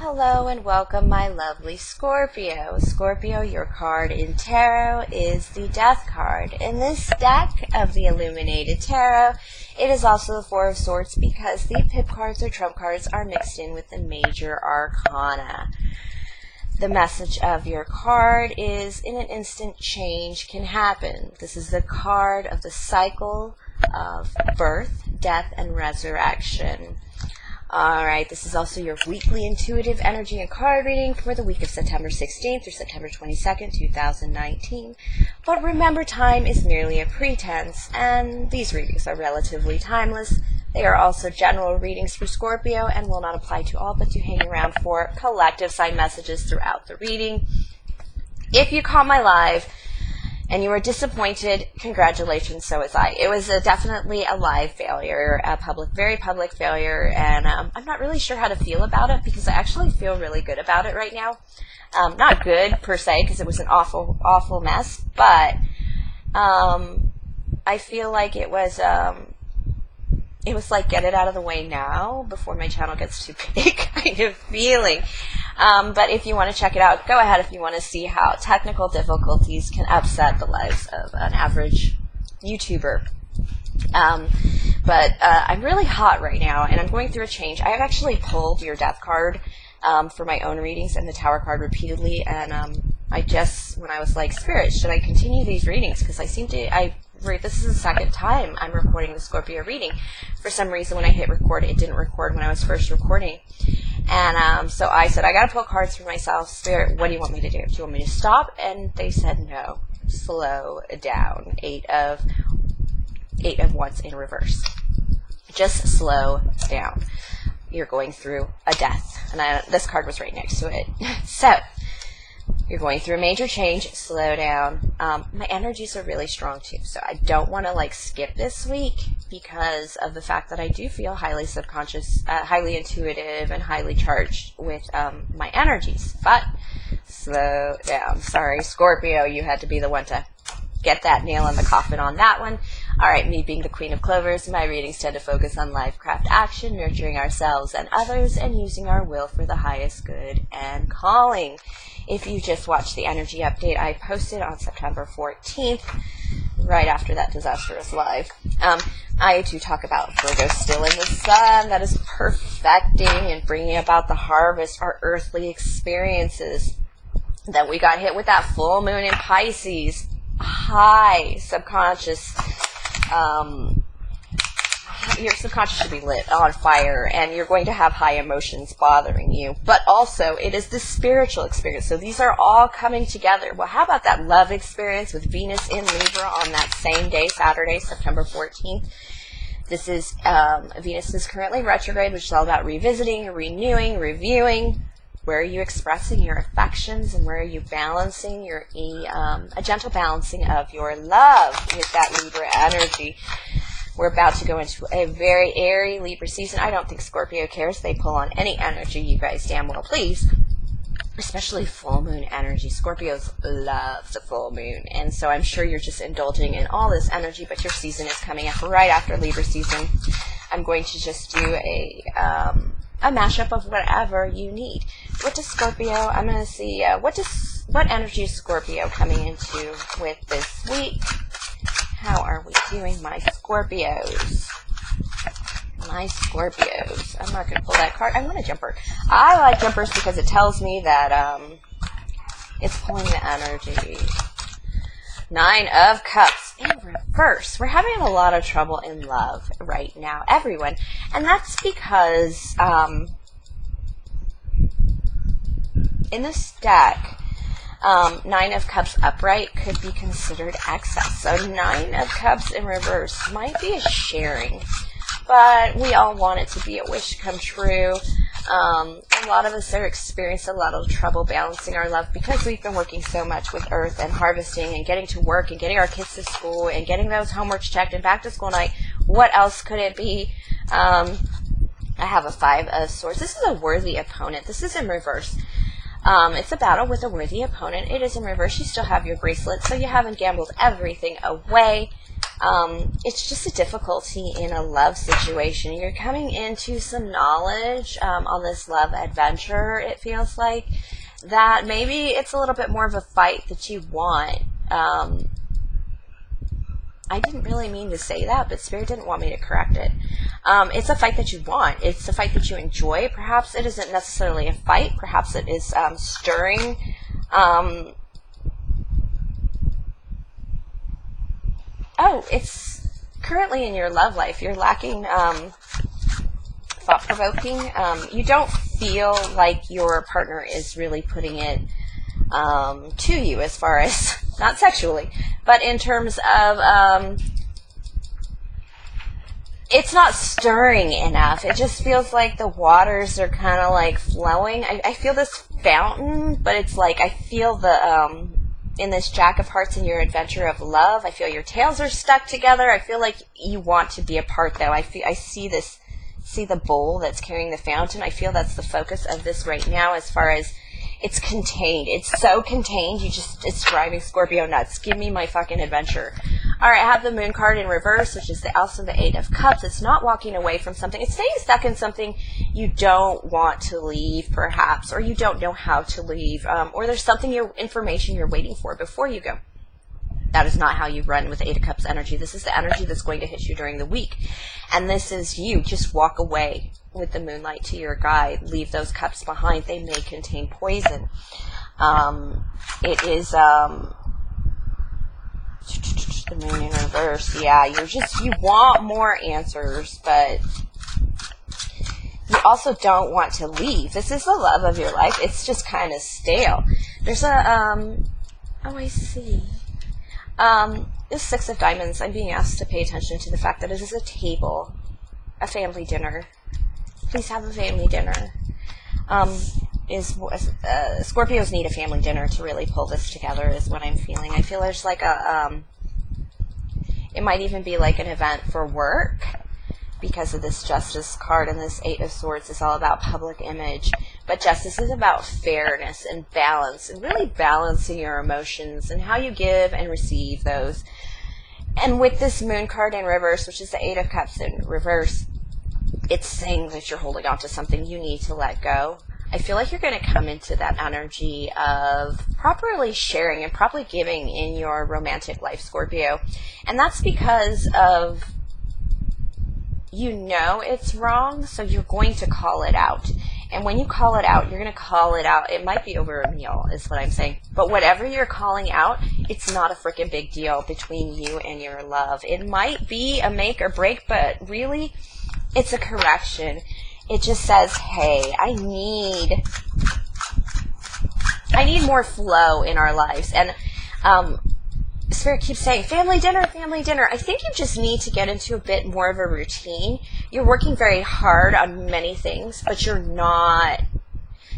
Hello and welcome, my lovely Scorpio. Scorpio, your card in tarot is the Death card. In this deck of the Illuminated Tarot, it is also the Four of Swords because the pip cards or trump cards are mixed in with the major arcana. The message of your card is, in an instant, change can happen. This is the card of the cycle of birth, death, and resurrection. Alright, this is also your weekly intuitive energy and card reading for the week of September 16th through September 22nd, 2019. But remember, time is merely a pretense, and these readings are relatively timeless. They are also general readings for Scorpio and will not apply to all, but do hang around for collective sign messages throughout the reading. If you caught my live and you were disappointed, congratulations, so was I. It was definitely a live failure, a very public failure, and I'm not really sure how to feel about it because I actually feel really good about it right now. Not good per se because it was an awful mess, but I feel like it was like get it out of the way now before my channel gets too big kind of feeling. But if you want to check it out, go ahead if you want to see how technical difficulties can upset the lives of an average YouTuber. But I'm really hot right now, and I'm going through a change. I have actually pulled your Death card for my own readings and the Tower card repeatedly, and when I was like, Spirit, should I continue these readings? Because this is the second time I'm recording the Scorpio reading. For some reason, when I hit record, it didn't record when I was first recording. And so I said, I got to pull cards for myself. Spirit, what do you want me to do? Do you want me to stop? And they said, no, slow down. Eight of Wands in reverse. Just slow down. You're going through a death. And this card was right next to it. So, you're going through a major change. Slow down. My energies are really strong too, so I don't want to skip this week because of the fact that I do feel highly subconscious, highly intuitive, and highly charged with my energies. But slow down. Sorry, Scorpio, you had to be the one to get that nail in the coffin on that one. Alright, me being the Queen of Clovers, my readings tend to focus on life, craft, action, nurturing ourselves and others, and using our will for the highest good and calling. If you just watched the energy update I posted on September 14th, right after that disastrous live, I do talk about Virgo still in the sun, that is perfecting and bringing about the harvest, our earthly experiences. Then we got hit with that full moon in Pisces, high subconscious, your subconscious should be lit on fire, and you're going to have high emotions bothering you. But also, it is the spiritual experience. So these are all coming together. Well, how about that love experience with Venus in Libra on that same day, Saturday, September 14th? This is, Venus is currently retrograde, which is all about revisiting, renewing, reviewing. Where are you expressing your affections, and where are you balancing a gentle balancing of your love with that Libra energy? We're about to go into a very airy Libra season. I don't think Scorpio cares. They pull on any energy you guys damn well please, especially full moon energy. Scorpios love the full moon, and so I'm sure you're just indulging in all this energy, but your season is coming up right after Libra season. I'm going to just do a mashup of whatever you need. What does Scorpio, I'm going to see, what energy is Scorpio coming into with this week? How are we doing, my Scorpios? My Scorpios. I'm not going to pull that card. I want a jumper. I like jumpers because it tells me that it's pulling the energy. Nine of Cups in reverse. We're having a lot of trouble in love right now, everyone. And that's because in this deck, Nine of Cups upright could be considered excess. So Nine of Cups in reverse might be a sharing, but we all want it to be a wish come true. A lot of us are experiencing a lot of trouble balancing our love because we've been working so much with Earth and harvesting and getting to work and getting our kids to school and getting those homeworks checked and back to school night. What else could it be? I have a Five of Swords. This is a worthy opponent. This is in reverse. It's a battle with a worthy opponent. It is in reverse. You still have your bracelet, so you haven't gambled everything away. It's just a difficulty in a love situation. You're coming into some knowledge on this love adventure, it feels like, that maybe it's a little bit more of a fight that you want. I didn't really mean to say that, but Spirit didn't want me to correct it. It's a fight that you want. It's a fight that you enjoy. Perhaps it isn't necessarily a fight. Perhaps it is stirring. It's currently in your love life. You're lacking thought-provoking. You don't feel like your partner is really putting it to you, as far as, not sexually, but in terms of it's not stirring enough. It just feels like the waters are kind of like flowing. I feel this fountain, but it's like I feel the in this Jack of Hearts in your adventure of love, I feel your tails are stuck together. I feel like you want to be apart, though. I see the bowl that's carrying the fountain. I feel that's the focus of this right now, as far as it's contained. It's so contained, it's driving Scorpio nuts. Give me my fucking adventure. All right, I have the Moon card in reverse, which is also the Eight of Cups. It's not walking away from something. It's staying stuck in something you don't want to leave, perhaps, or you don't know how to leave, or there's something, information you're waiting for before you go. That is not how you run with Eight of Cups energy. This is the energy that's going to hit you during the week. And this is you. Just walk away with the moonlight to your guide. Leave those cups behind. They may contain poison. It is the Moon in reverse. Yeah, you want more answers, but you also don't want to leave. This is the love of your life. It's just kind of stale. There's a, oh, I see. This Six of Diamonds, I'm being asked to pay attention to the fact that it is a table, a family dinner. Please have a family dinner. Scorpios need a family dinner to really pull this together, is what I'm feeling. I feel there's like it might even be like an event for work, because of this Justice card, and this Eight of Swords is all about public image. But Justice is about fairness and balance, and really balancing your emotions and how you give and receive those. And with this Moon card in reverse, which is the Eight of Cups in reverse, it's saying that you're holding on to something you need to let go. I feel like you're going to come into that energy of properly sharing and properly giving in your romantic life, Scorpio. And that's because of, it's wrong, so you're going to call it out. And when you call it out, you're going to call it out. It might be over a meal, is what I'm saying. But whatever you're calling out, it's not a freaking big deal between you and your love. It might be a make or break, but really, it's a correction. It just says, hey, I need more flow in our lives. And Spirit keeps saying, family dinner, family dinner. I think you just need to get into a bit more of a routine. You're working very hard on many things, but you're not.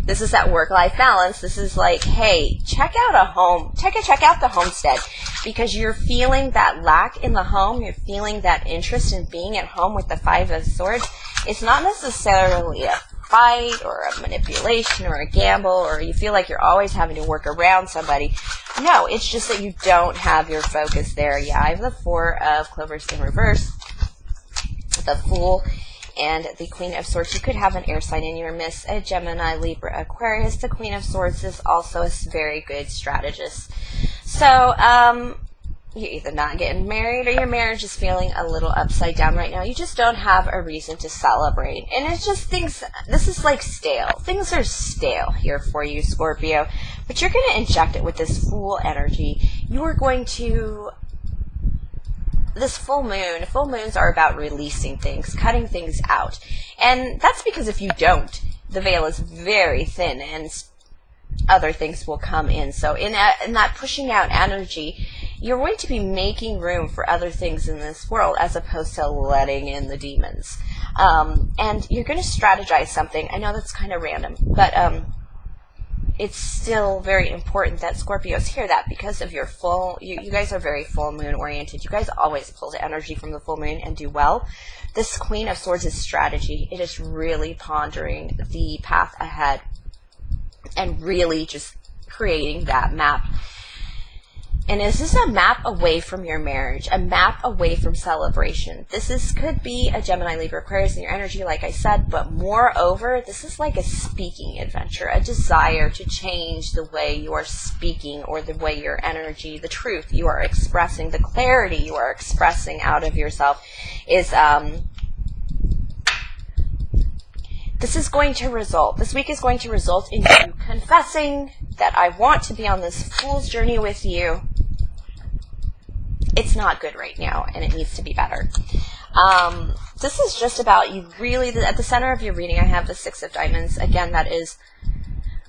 This is that work-life balance. This is like, hey, check out a home. Check out the homestead, because you're feeling that lack in the home. You're feeling that interest in being at home with the Five of Swords. It's not necessarily a fight or a manipulation or a gamble, or you feel like you're always having to work around somebody. No, it's just that you don't have your focus there. Yeah, I have the Four of Clovers in reverse, the Fool, and the Queen of Swords. You could have an air sign in your midst, a Gemini, Libra, Aquarius. The Queen of Swords is also a very good strategist. So, you're either not getting married, or your marriage is feeling a little upside down right now. You just don't have a reason to celebrate. And it's just this is like stale. Things are stale here for you, Scorpio. But you're going to inject it with this Fool energy. You are going to, this full moons are about releasing things, cutting things out. And that's because if you don't, the veil is very thin and other things will come in. So in that pushing out energy, you're going to be making room for other things in this world, as opposed to letting in the demons. And you're going to strategize something. I know that's kind of random, but it's still very important that Scorpios hear that, because of your you guys are very full moon oriented. You guys always pull the energy from the full moon and do well. This Queen of Swords is strategy. It is really pondering the path ahead and really just creating that map. And is this a map away from your marriage, a map away from celebration? Could be a Gemini, Libra, Aquarius in your energy, like I said, but moreover, this is like a speaking adventure, a desire to change the way you are speaking or the way your energy, the truth you are expressing, the clarity you are expressing out of yourself is, this week is going to result in you confessing that I want to be on this fool's journey with you. It's not good right now, and it needs to be better. This is just about you really, at the center of your reading, I have the Six of Diamonds. Again, that is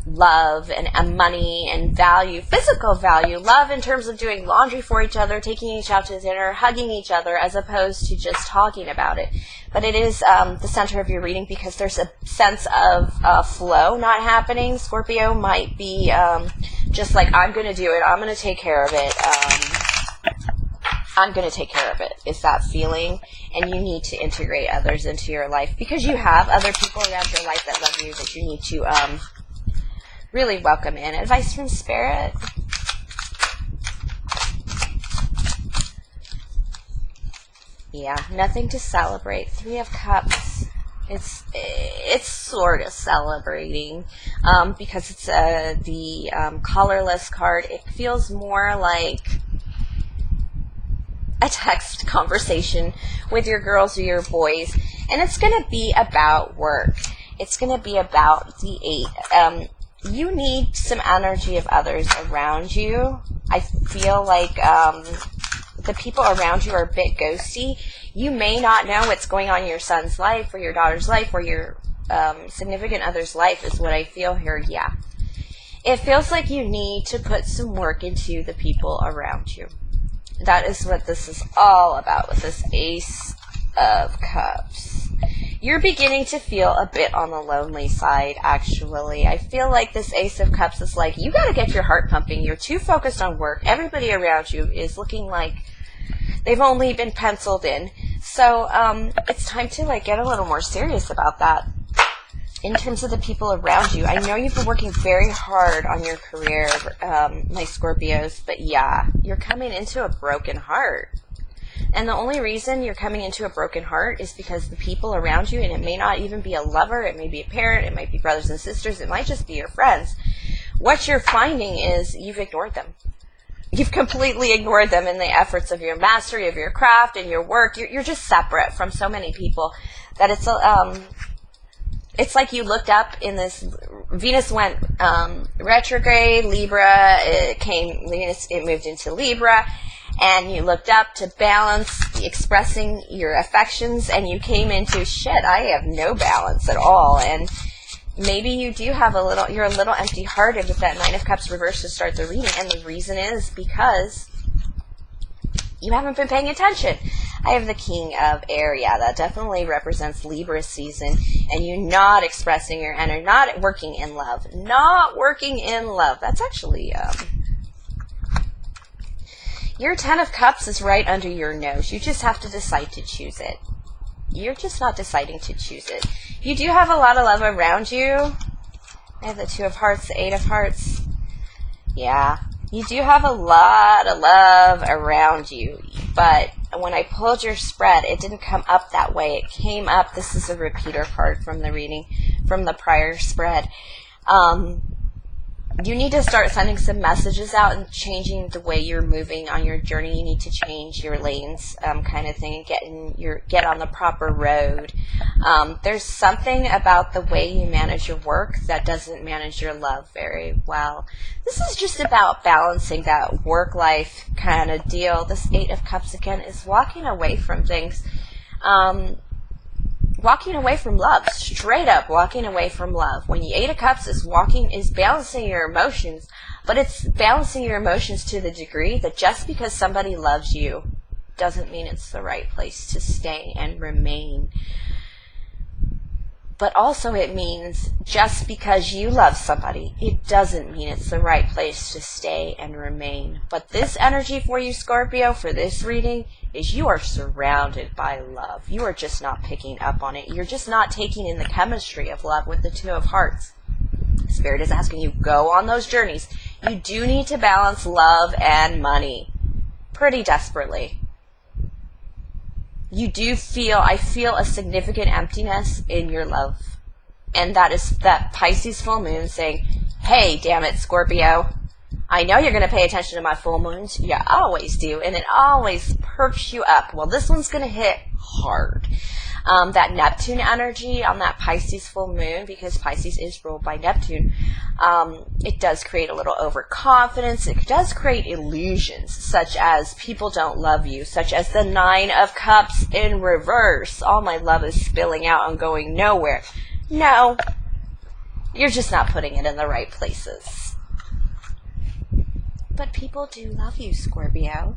love and money and value, physical value, love in terms of doing laundry for each other, taking each out to dinner, hugging each other, as opposed to just talking about it. But it is the center of your reading because there's a sense of flow not happening. Scorpio might be just like, I'm going to do it, I'm going to take care of it, I'm going to take care of it, is that feeling. And you need to integrate others into your life because you have other people around your life that love you that you need to really welcome in. Advice from Spirit. Yeah, nothing to celebrate. Three of Cups. It's sort of celebrating because it's the colorless card. It feels more like a text conversation with your girls or your boys, and it's going to be about work. It's going to be about the 8. You need some energy of others around you. I feel like the people around you are a bit ghosty. You may not know what's going on in your son's life or your daughter's life or your significant other's life is what I feel here. Yeah. It feels like you need to put some work into the people around you. That is what this is all about with this Ace of Cups. You're beginning to feel a bit on the lonely side, actually. I feel like this Ace of Cups is like, you got to get your heart pumping. You're too focused on work. Everybody around you is looking like they've only been penciled in. So it's time to like get a little more serious about that. In terms of the people around you, I know you've been working very hard on your career, my Scorpios, but yeah, you're coming into a broken heart. And the only reason you're coming into a broken heart is because the people around you, and it may not even be a lover, it may be a parent, it might be brothers and sisters, it might just be your friends. What you're finding is you've ignored them. You've completely ignored them in the efforts of your mastery, of your craft, and your work. You're just separate from so many people that it's like you looked up in this, Venus went retrograde, Libra, it moved into Libra, and you looked up to balance expressing your affections, and you came into, shit, I have no balance at all. And maybe you do have you're a little empty-hearted with that Nine of Cups reversed to start the reading, and the reason is because you haven't been paying attention. I have the King of Air. Yeah, that definitely represents Libra season, and you not expressing your energy, not working in love. Not working in love. That's actually, your 10 of Cups is right under your nose. You just have to decide to choose it. You're just not deciding to choose it. You do have a lot of love around you. I have the 2 of Hearts, the 8 of Hearts. Yeah, you do have a lot of love around you, but when I pulled your spread, it didn't come up that way. It came up, this is a repeater card from the reading, from the prior spread. You need to start sending some messages out and changing the way you're moving on your journey. You need to change your lanes, kind of thing, and get on the proper road. There's something about the way you manage your work that doesn't manage your love very well. This is just about balancing that work-life kind of deal. This 8 of Cups, again, is walking away from things. Walking away from love, straight up walking away from love. When the 8 of Cups is balancing your emotions, but it's balancing your emotions to the degree that just because somebody loves you doesn't mean it's the right place to stay and remain. But also it means just because you love somebody, it doesn't mean it's the right place to stay and remain. But this energy for you, Scorpio, for this reading, is you are surrounded by love. You are just not picking up on it. You're just not taking in the chemistry of love with the 2 of Hearts. Spirit is asking you, go on those journeys. You do need to balance love and money pretty desperately. I feel a significant emptiness in your love. And that is that Pisces full moon saying, hey, damn it, Scorpio, I know you're going to pay attention to my full moons. You always do. And it always perks you up. Well, this one's going to hit hard. That Neptune energy on that Pisces full moon, because Pisces is ruled by Neptune, it does create a little overconfidence. It does create illusions, such as people don't love you, such as the 9 of Cups in reverse. All my love is spilling out and going nowhere. No, you're just not putting it in the right places. But people do love you, Scorpio.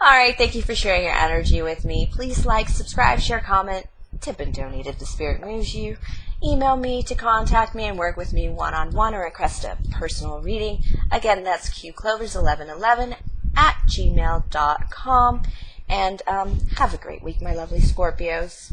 All right, thank you for sharing your energy with me. Please like, subscribe, share, comment, tip and donate if the spirit moves you. Email me to contact me and work with me one-on-one or request a personal reading. Again, that's qclovers1111@gmail.com. And have a great week, my lovely Scorpios.